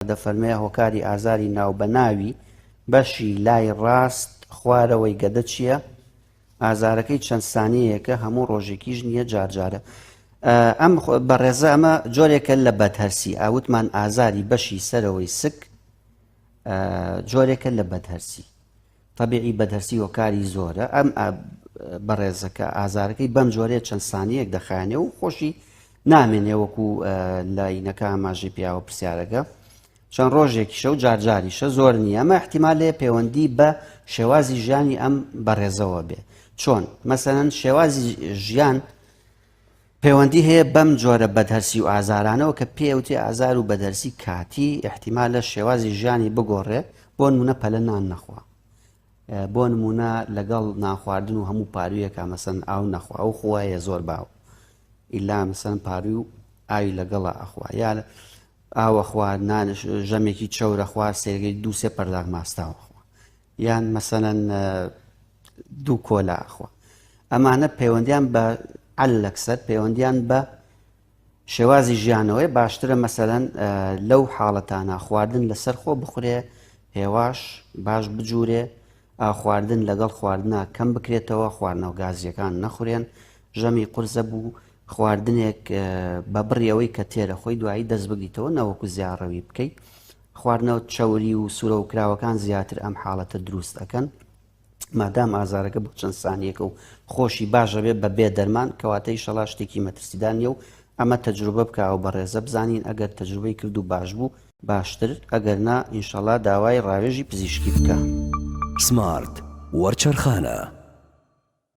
دەفەرمێ هۆکاری ئازاری ناو بە ناوی بەشی لای ڕاست خوارەوەی گەدە چییە؟ ئازارەکەی چەند سانیەیەکە هەموو ڕۆژێکیش نییە جارجارە. ئەم بەڕێزە ئەمە جۆرێکە لە بەدهەرسی ئاوتمان ئازاری بەشی سەرەوەی سک جۆرێکە لە بەدهەرسی تەبیعی بەدهەرسی هۆکاری زۆرە. ئەم بەڕێزەکە ئازارەکەی بەم جۆرێت چەند سانیەک دەخانێ و خۆشی نامێنێ وەکو لاینەکە ئاماژەی پیاوە پرسیارەکە چەند ڕۆژێکیشە و جارجاریشە زۆر نییە. ئەمە احتیمالێ پەیوەندی بە شێوازی ژیانی ئەم بەڕێزەوە بێ. چۆن مەسەلەن شێوازی ژیان پەیوەندی هەیە بەم جۆرە بەدهەرسی و ئازارانەوە کە پێوتێ ئازار و بەدەرسی کاتی احتیمالە شێوازی ژیانی بگۆڕێ. بۆ نمونە پەلە نان نەخوا، بۆ نمونە لەگەڵ ناخواردن و هەموو پارویەکە مەسەن ئاو نەخوا و خوایە زۆر باو ئیلا مەسەن پاروی و ئاوی لەگەڵە ئەخوا یا ئاوە خوارد ژەمێکی چەورە خوار سێرگەی دوو سێ پەرداغ ماستاوەخوا یان مەسەلەن دوو کۆلا ئەخوا. ئەمانە پەیوەندیان بە عەلەکسەر پەیوەندیان بە شێوازی ژیانەوەی باشترە مەسەلەن لەو حاڵەتانە خواردن لەسەر خۆ بخورێ، هێواش باش بجوورێ، خواردن لەگەڵ خواردنە کەم بکرێتەوە، خواردنەوە گازیەکان نەخورێن، ژەمی قورسە بوو خواردنێک بە بڕیەوەی کە تێرە خۆی دوایی دەست بگیتەوە نەوەکو زیاڕەوی بکەیت. خواردنەوە چەوری و سوورە و کراوەکان زیاتر ئەم حاڵەتە دروست ئەەکەن مادام ئازارەکە بۆ چەند سانیەکە و خۆشی باشە بێ بە بێ دەرمان کەواتەی شەڵا شتێکی مەترسیدانیە و ئەمە تەجروبە بکە و بەڕێزە بزانین ئەگەر تەجروبەی کرد و باش بوو باشتر، ئەگەر نا ئینشەڵا داوای ڕاوێژی پزیشکی بکە. سمارت وەرچەرخانە